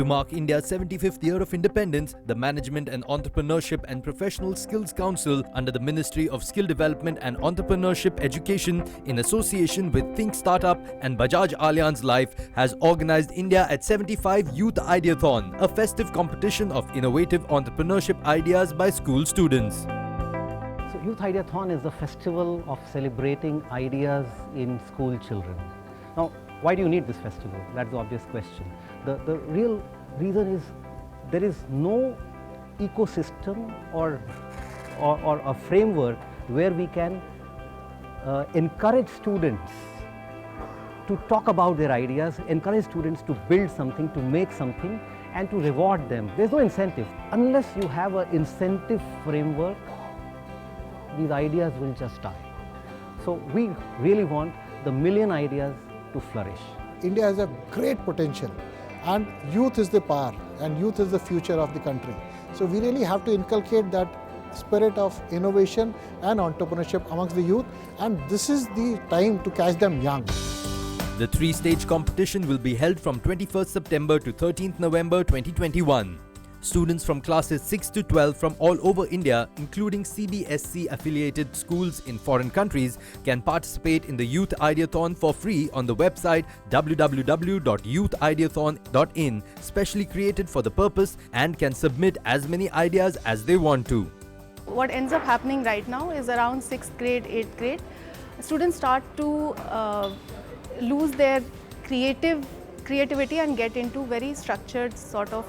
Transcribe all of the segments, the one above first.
mark India's 75th year of independence, the Management and Entrepreneurship and Professional Skills Council under the Ministry of Skill Development and Entrepreneurship Education in association with Think Startup and Bajaj Allianz Life has organized India at 75 Youth Ideathon, a festive competition of innovative entrepreneurship ideas by school students. So Youth Ideathon is a festival of celebrating ideas in school children. Now, why do you need this festival? That's the obvious question. The real reason is there is no ecosystem or a framework where we can encourage students to talk about their ideas, encourage students to build something, to make something, and to reward them. There's no incentive. Unless you have an incentive framework, these ideas will just die. So we really want the million ideas to flourish. India has a great potential, and youth is the power, and youth is the future of the country. So we really have to inculcate that spirit of innovation and entrepreneurship amongst the youth, and this is the time to catch them young. The three-stage competition will be held from 21st September to 13th November 2021. Students from classes 6 to 12 from all over India, including CBSC-affiliated schools in foreign countries, can participate in the Youth Ideathon for free on the website www.youthideathon.in, specially created for the purpose, and can submit as many ideas as they want to. What ends up happening right now is around 6th grade, 8th grade, students start to lose their creativity and get into very structured sort of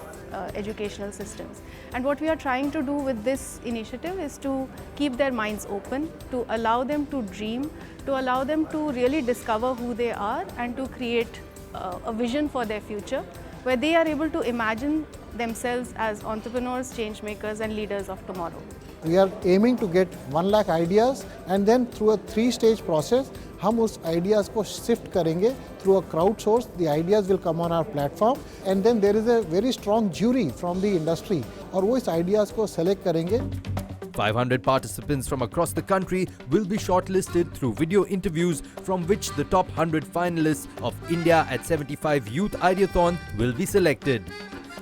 educational systems. And what we are trying to do with this initiative is to keep their minds open, to allow them to dream, to allow them to really discover who they are and to create a vision for their future, where they are able to imagine themselves as entrepreneurs, change makers and leaders of tomorrow. We are aiming to get 1 lakh ideas, and then through a 3-stage process, हम उस ideas को shift करेंगे through a crowdsource. The ideas will come on our platform, and then there is a very strong jury from the industry, और वो इस ideas को select करेंगे. 500 participants from across the country will be shortlisted through video interviews, from which the top 100 finalists of India at 75 Youth Ideathon will be selected.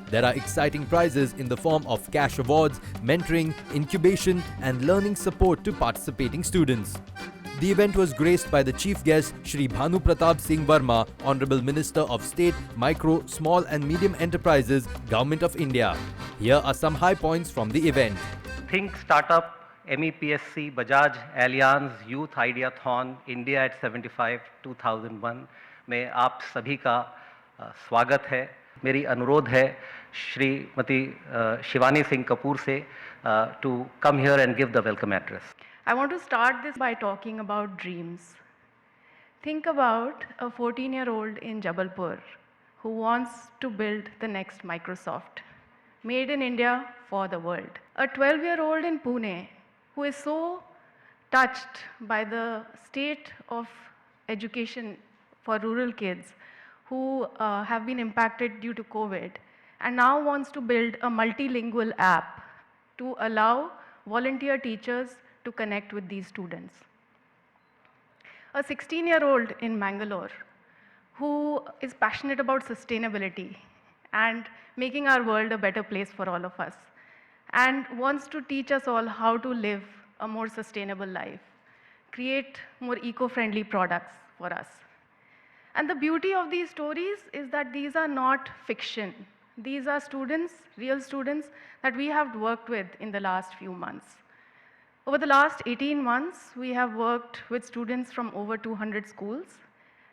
There are exciting prizes in the form of cash awards, mentoring, incubation and learning support to participating students. The event was graced by the chief guest Shri Bhanu Pratap Singh Verma, Honorable Minister of State, Micro, Small and Medium Enterprises, Government of India. Here are some high points from the event. Think Startup, MEPSC, Bajaj Allianz, Youth Ideathon, India at 75 2001 में आप सभी का स्वागत है. मेरी अनुरोध है श्रीमती शिवानी सिंह कपूर से to come here and give the welcome address. I want to start this by talking about dreams. Think about a 14-year-old in Jabalpur who wants to build the next Microsoft, made in India for the world. A 12-year-old in Pune who is so touched by the state of education for rural kids who have been impacted due to COVID, and now wants to build a multilingual app to allow volunteer teachers to connect with these students. A 16-year-old in Mangalore who is passionate about sustainability and making our world a better place for all of us, and wants to teach us all how to live a more sustainable life, create more eco-friendly products for us. And the beauty of these stories is that these are not fiction. These are students, real students, that we have worked with in the last few months. Over the last 18 months, we have worked with students from over 200 schools,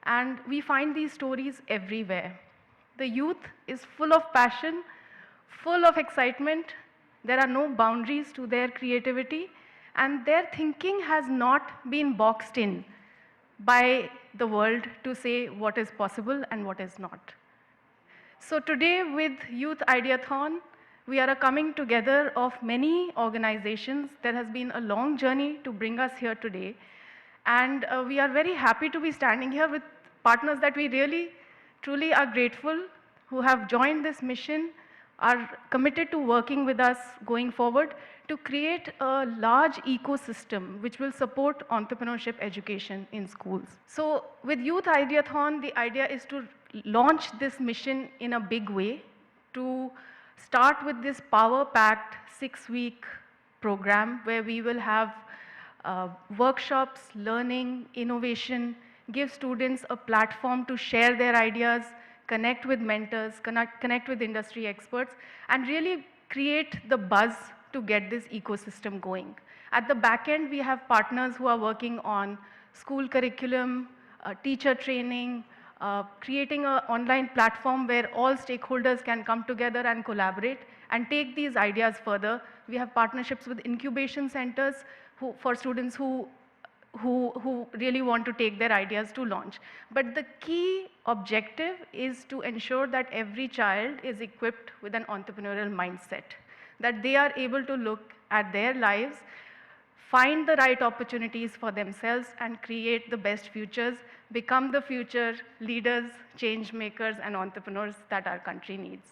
and we find these stories everywhere. The youth is full of passion, full of excitement. There are no boundaries to their creativity, and their thinking has not been boxed in by the world to say what is possible and what is not. So today with Youth Ideathon, we are a coming together of many organizations. There has been a long journey to bring us here today, and we are very happy to be standing here with partners that we really, truly are grateful, who have joined this mission, are committed to working with us going forward to create a large ecosystem which will support entrepreneurship education in schools. So with Youth Ideathon, the idea is to launch this mission in a big way, to start with this power-packed 6-week program where we will have workshops, learning, innovation, give students a platform to share their ideas, connect with mentors, connect with industry experts, and really create the buzz to get this ecosystem going. At the back end, we have partners who are working on school curriculum, teacher training, creating an online platform where all stakeholders can come together and collaborate and take these ideas further. We have partnerships with incubation centers for students who really want to take their ideas to launch. But the key objective is to ensure that every child is equipped with an entrepreneurial mindset, that they are able to look at their lives, find the right opportunities for themselves and create the best futures, become the future leaders, change makers and entrepreneurs that our country needs.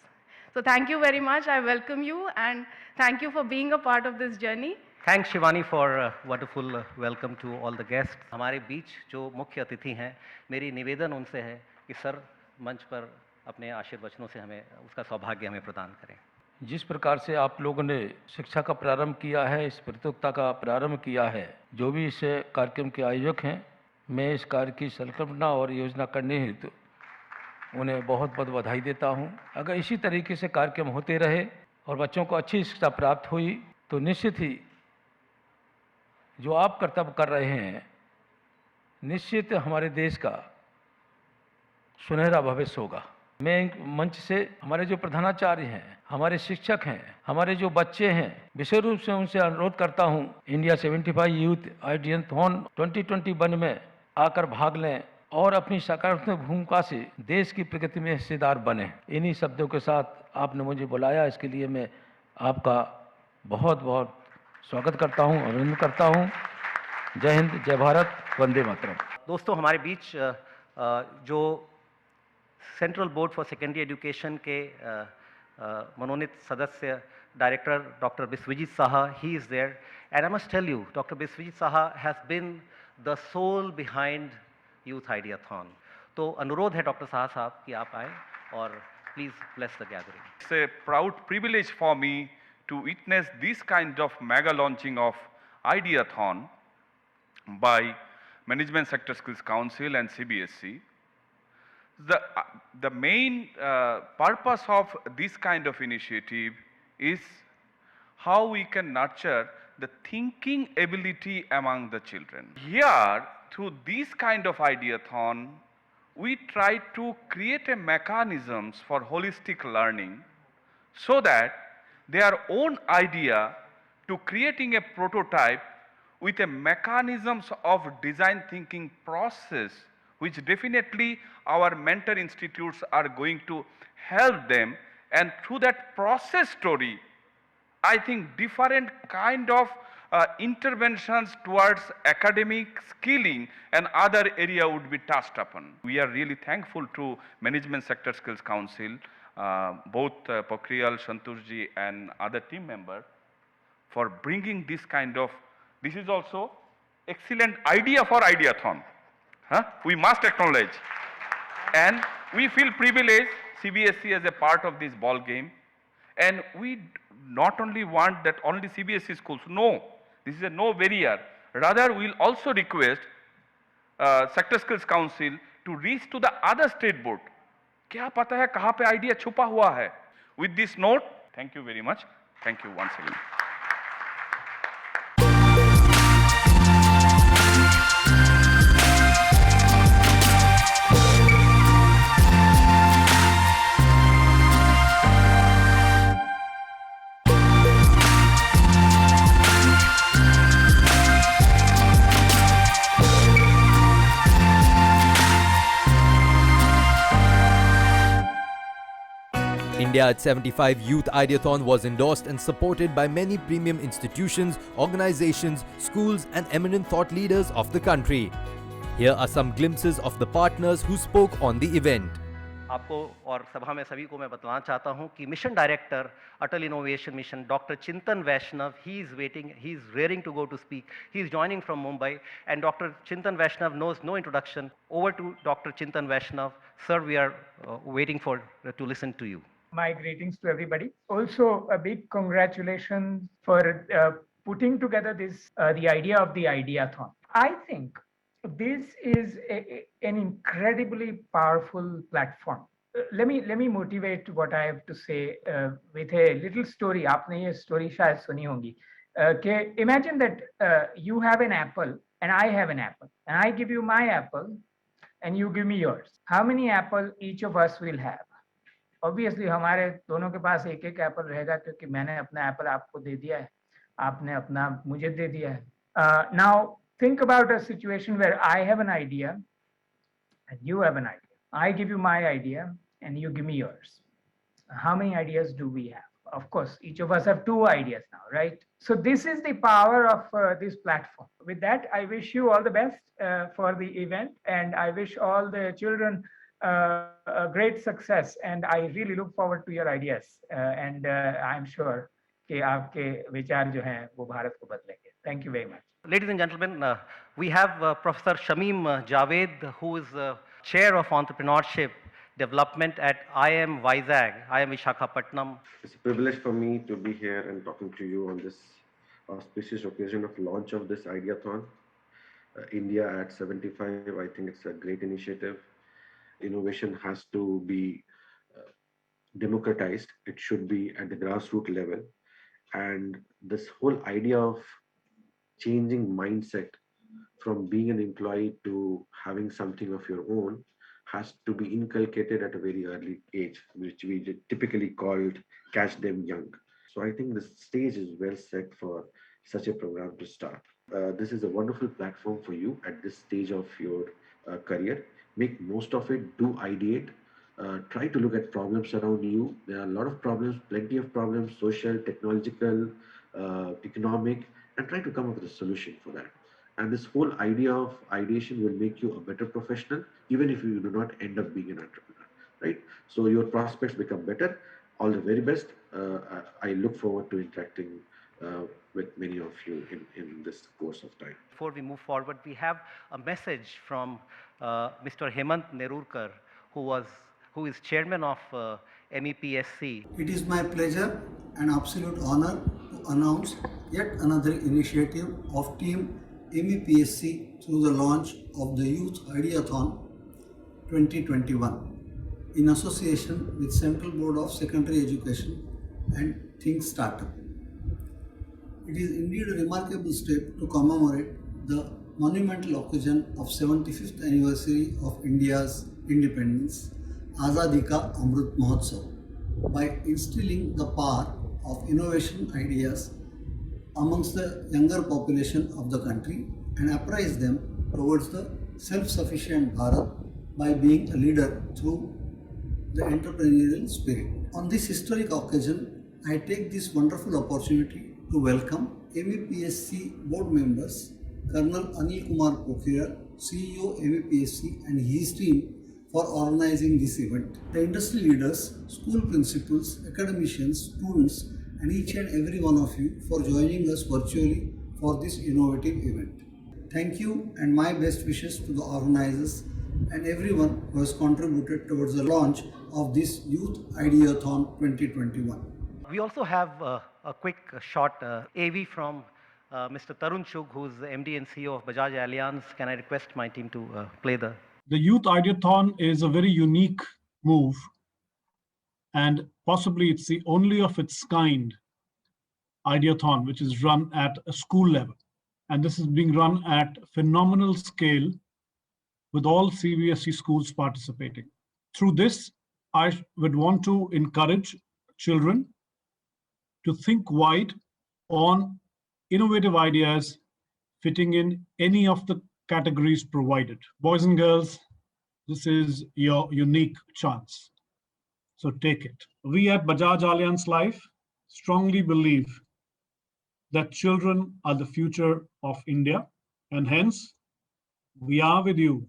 So thank you very much. I welcome you and thank you for being a part of this journey. Thanks Shivani for a wonderful welcome to all the guests. हमारे बीच जो मुख्य अतिथि हैं, मेरी निवेदन उनसे है कि सर मंच पर अपने आशीर्वचनों से हमें उसका सौभाग्य हमें प्रदान करें। जिस प्रकार से आप लोगों ने शिक्षा का प्रारंभ किया है, इस प्रतियोगिता का प्रारंभ किया है, जो भी इस कार्यक्रम के आयोजक हैं, मैं इस कार्य की संकल्पना और योजना करने हेतु उन्हें बहुत बहुत बधाई देता हूं। अगर इसी तरीके से कार्यक्रम होते रहे और बच्चों को अच्छी शिक्षा प्राप्त हुई तो निश्चित ही जो आप कर्तव्य कर रहे हैं, निश्चित हमारे देश का सुनहरा भविष्य होगा। मैं मंच से हमारे जो प्रधानाचार्य हैं, हमारे शिक्षक हैं, हमारे जो बच्चे हैं, विशेष रूप से उनसे अनुरोध करता हूं, इंडिया 75 यूथ आइडियाथॉन 2021 में आकर भाग लें और अपनी सकारात्मक भूमिका से देश की प्रगति में हिस्सेदार बने। इन्हीं शब्दों के साथ आपने मुझे बुलाया, इसके लिए मैं आपका बहुत बहुत स्वागत करता हूं, अभिनंदन करता हूं। जय हिंद, जय भारत, वंदे मातरम। दोस्तों, हमारे बीच जो Central Board for Secondary Education के मनोनीत सदस्य director doctor Biswajit Saha, he is there and I must tell you doctor Biswajit Saha has been the soul behind youth ideathon. तो अनुरोध है डॉक्टर साहा साहब कि आप आए और please bless the gathering. It's a proud privilege for me to witness this kind of mega launching of Ideathon by Management Sector Skills Council and CBSE. The main purpose of this kind of initiative is how we can nurture the thinking ability among the children. Here, through this kind of Ideathon, we try to create a mechanisms for holistic learning so that their own idea to creating a prototype with a mechanisms of design thinking process, which definitely our mentor institutes are going to help them, and through that process story, I think different kind of interventions towards academic skilling and other area would be touched upon. We are really thankful to Management Sector Skills Council, both Pokriyal, Santoshji and other team members for bringing this kind of, this is also excellent idea for Ideathon. We must acknowledge. And we feel privileged, CBSE as a part of this ball game. And we not only want that only CBSE schools, no, this is a no barrier. Rather, we'll also request Sector Skills Council to reach to the other state board. क्या पता है कहाँ पे idea छुपा हुआ है? With this note, thank you very much. Thank you once again. India at 75 Youth Ideathon was endorsed and supported by many premium institutions, organizations, schools and eminent thought leaders of the country. Here are some glimpses of the partners who spoke on the event. आपको और सभा में सभी को मैं बताना चाहता हूं कि मिशन डायरेक्टर अटल इनोवेशन मिशन डॉक्टर चिंतन वैष्णव, he is raring to go to speak. He is joining from Mumbai, and Dr. Chintan Vaishnav knows no introduction. Over to Dr. Chintan Vaishnav. Sir, we are waiting to listen to you. My greetings to everybody. Also, a big congratulations for putting together the idea of the Ideathon. I think this is an incredibly powerful platform. Let me motivate what I have to say with a little story. आपने ये story शायद सुनी होगी. कि imagine that you have an apple and I have an apple, and I give you my apple and you give me yours. How many apple each of us will have? Obviously हमारे दोनों के पास एक एक Apple रहेगा, क्योंकि मैंने अपना Apple आपको दे दिया है, आपने अपना मुझे दे दिया है. Now think about a situation where I have an idea and you have an idea. I give you my idea and you give me yours. How many ideas do we have? Of course, each of us have 2 ideas now, right? So this is the power of this platform. With that, I wish you all the best for the event, and I wish all the children a great success. And I really look forward to your ideas. And I'm sure कि आपके विचार जो हैं वो भारत को बदलेंगे. Thank you very much. Ladies and gentlemen, we have Professor Shamim Javed, who is Chair of Entrepreneurship Development at IIM Vizag, IIM Visakhapatnam. It's a privilege for me to be here and talking to you on this auspicious occasion of launch of this Ideathon. India at 75, I think it's a great initiative. Innovation has to be democratized. It should be at the grassroots level. And this whole idea of changing mindset from being an employee to having something of your own has to be inculcated at a very early age, which we typically called catch them young. So I think the stage is well set for such a program to start. This is a wonderful platform for you at this stage of your career. Make most of it, do ideate, try to look at problems around you. There are a lot of problems, plenty of problems, social, technological, economic, and try to come up with a solution for that. And this whole idea of ideation will make you a better professional, even if you do not end up being an entrepreneur, right? So your prospects become better. All the very best. I look forward to interacting with many of you in this course of time. Before we move forward, we have a message from Mr. Hemant Nerurkar, who is chairman of MEPSC. It is my pleasure and absolute honor to announce yet another initiative of Team MEPSC through the launch of the Youth Ideathon 2021 in association with Central Board of Secondary Education and Think Startup. It is indeed a remarkable step to commemorate the monumental occasion of 75th anniversary of India's independence, Azadi Ka Amrit Mahotsav, by instilling the power of innovation ideas amongst the younger population of the country and apprise them towards the self-sufficient Bharat by being a leader through the entrepreneurial spirit. On this historic occasion, I take this wonderful opportunity to welcome MEPSC board members, Colonel Anil Kumar Pokhriya, CEO MEPSC, and his team for organizing this event. The industry leaders, school principals, academicians, students, and each and every one of you for joining us virtually for this innovative event. Thank you, and my best wishes to the organizers and everyone who has contributed towards the launch of this Youth Ideathon 2021. We also have a quick short AV from Mr. Tarun Chugh, who is the MD and CEO of Bajaj Allianz. Can I request my team to play the... The Youth Ideathon is a very unique move, and possibly it's the only of its kind Ideathon which is run at a school level. And this is being run at phenomenal scale with all CBSE schools participating. Through this, I would want to encourage children to think wide on innovative ideas fitting in any of the categories provided. Boys and girls, this is your unique chance. So take it. We at Bajaj Allianz Life strongly believe that children are the future of India, and hence we are with you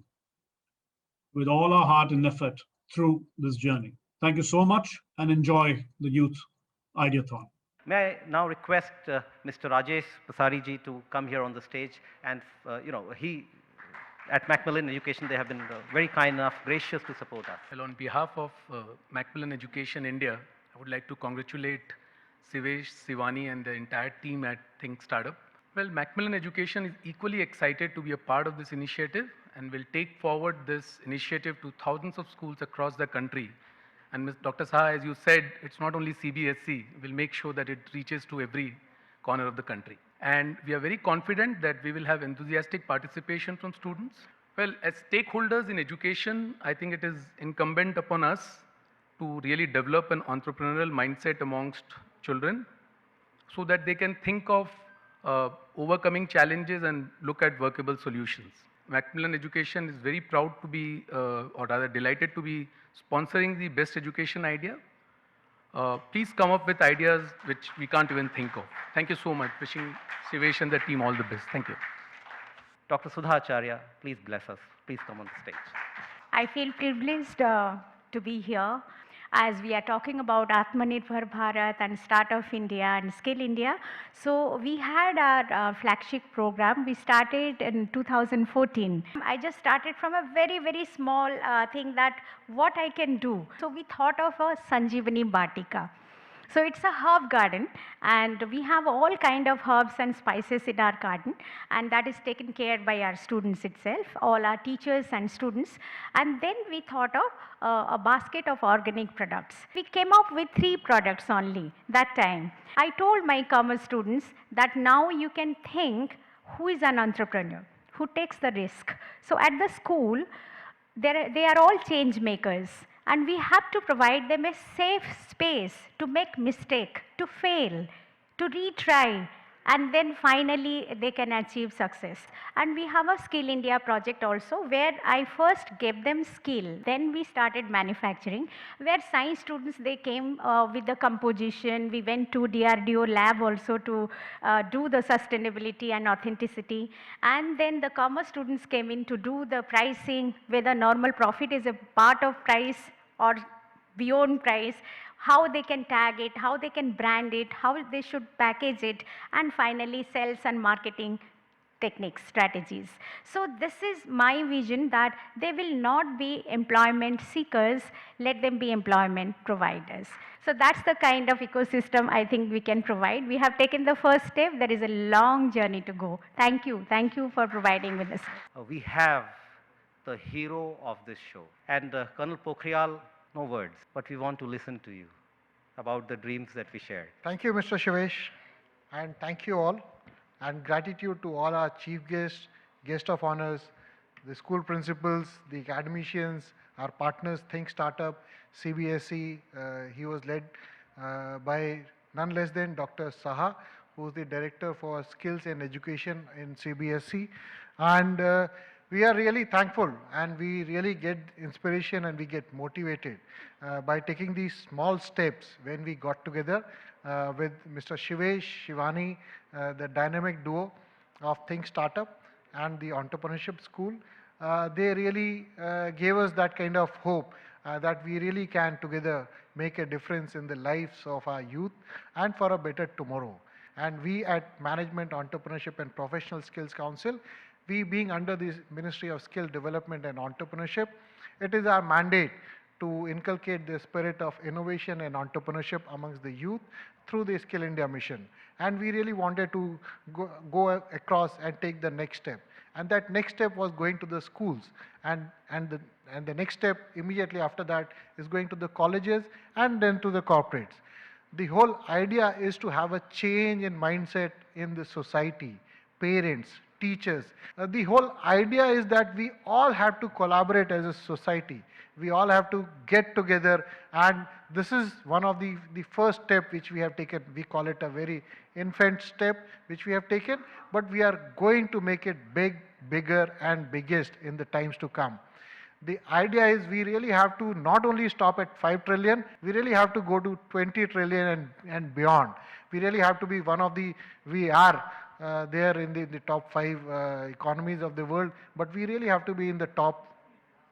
with all our heart and effort through this journey. Thank you so much and enjoy the Youth Ideathon. May I now request Mr. Rajesh Pasari ji to come here on the stage, and he at Macmillan Education, they have been very kind enough, gracious to support us. Well, on behalf of Macmillan Education India, I would like to congratulate Sivesh, Sivani, and the entire team at Think Startup. Well, Macmillan Education is equally excited to be a part of this initiative and will take forward this initiative to thousands of schools across the country. And Dr. Saha, as you said, it's not only CBSE, we'll make sure that it reaches to every corner of the country. And we are very confident that we will have enthusiastic participation from students. Well, as stakeholders in education, I think it is incumbent upon us to really develop an entrepreneurial mindset amongst children so that they can think of overcoming challenges and look at workable solutions. Macmillan Education is very proud to be, or rather delighted to be sponsoring the best education idea. Please come up with ideas which we can't even think of. Thank you so much. Wishing Sivesh and the team all the best. Thank you. Dr. Sudha Acharya, please bless us. Please come on the stage. I feel privileged to be here as we are talking about Atmanirbhar Bharat and Startup India and Skill India. So we had our flagship program. We started in 2014. I just started from a very, very small thing that what I can do. So we thought of a Sanjeevani Batika. So it's a herb garden and we have all kind of herbs and spices in our garden, and that is taken care by our students itself, all our teachers and students. And then we thought of a basket of organic products. We came up with 3 products only that time. I told my commerce students that now you can think who is an entrepreneur, who takes the risk. So at the school, they are all change makers. And we have to provide them a safe space to make mistake, to fail, to retry, and then finally they can achieve success. And we have a Skill India project also where I first gave them skill. Then we started manufacturing where science students, they came with the composition. We went to DRDO lab also to do the sustainability and authenticity. And then the commerce students came in to do the pricing, whether normal profit is a part of price or beyond price, how they can tag it, how they can brand it, how they should package it, and finally sales and marketing techniques, strategies. So this is my vision, that they will not be employment seekers, let them be employment providers. So that's the kind of ecosystem I think we can provide. We have taken the first step. There is a long journey to go. Thank you. Thank you for providing with us. We have the hero of this show. And Colonel Pokhriyal, no words, but we want to listen to you about the dreams that we shared. Thank you, Mr. Shivesh, and thank you all, and gratitude to all our chief guests, guest of honors, the school principals, the academicians, our partners, Think Startup, CBSE. He was led by none less than Dr. Saha, who is the Director for Skills and Education in CBSE. And we are really thankful, and we really get inspiration and we get motivated by taking these small steps when we got together with Mr. Shivesh, Shivani, the dynamic duo of Think Startup and the Entrepreneurship School. They really gave us that kind of hope that we really can together make a difference in the lives of our youth and for a better tomorrow. And we at Management, Entrepreneurship and Professional Skills Council, we being under the Ministry of Skill Development and Entrepreneurship, it is our mandate to inculcate the spirit of innovation and entrepreneurship amongst the youth through the Skill India mission. And we really wanted to go across and take the next step. And that next step was going to the schools. And the next step immediately after that is going to the colleges and then to the corporates. The whole idea is to have a change in mindset in the society, parents, teachers. The whole idea is that we all have to collaborate as a society. We all have to get together, and this is one of the first step which we have taken. We call it a very infant step which we have taken, but we are going to make it big, bigger and biggest in the times to come. The idea is we really have to not only stop at 5 trillion, we really have to go to 20 trillion and beyond. We really have to be one of the, we are there in the top 5 economies of the world, but we really have to be in the top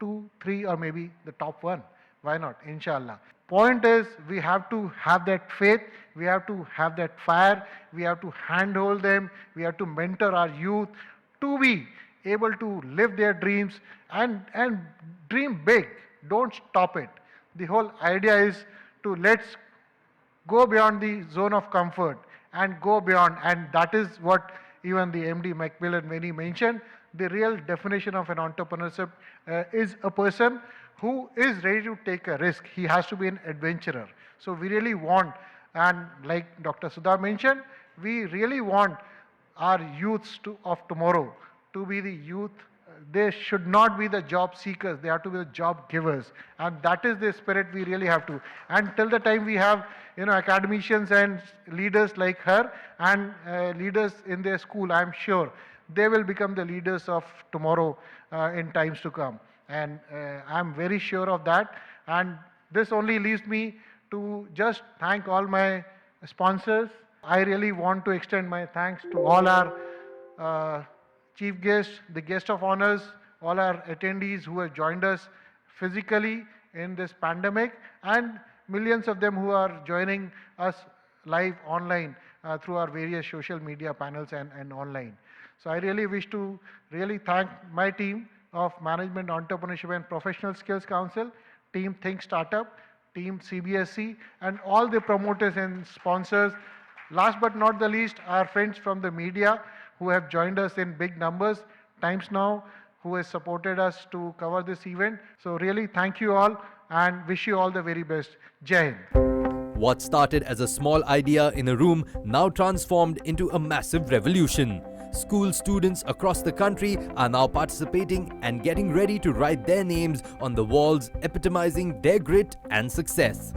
2, 3 or maybe the top 1. Why not? Inshallah. Point is, we have to have that faith, we have to have that fire, we have to handhold them, we have to mentor our youth to be able to live their dreams and dream big. Don't stop it. The whole idea is to let's go beyond the zone of comfort and go beyond. And that is what even the MD Macmillan, when he mentioned, the real definition of an entrepreneurship is a person who is ready to take a risk. He has to be an adventurer. So we really want, and like Dr. Sudha mentioned, we really want our youths of tomorrow to be the youth. They should not be the job seekers, they have to be the job givers. And that is the spirit we really have to. And till the time we have, academicians and leaders like her and leaders in their school, I'm sure they will become the leaders of tomorrow in times to come. And I'm very sure of that. And this only leaves me to just thank all my sponsors. I really want to extend my thanks to all our chief guests, the guest of honors, all our attendees who have joined us physically in this pandemic, and millions of them who are joining us live online through our various social media panels and online. So I really wish to really thank my team of Management, Entrepreneurship and Professional Skills Council, Team Think Startup, Team CBSE, and all the promoters and sponsors. Last but not the least, our friends from the media who have joined us in big numbers, Times Now, who has supported us to cover this event. So really thank you all and wish you all the very best. Jai Hind. What started as a small idea in a room now transformed into a massive revolution. School students across the country are now participating and getting ready to write their names on the walls, epitomizing their grit and success.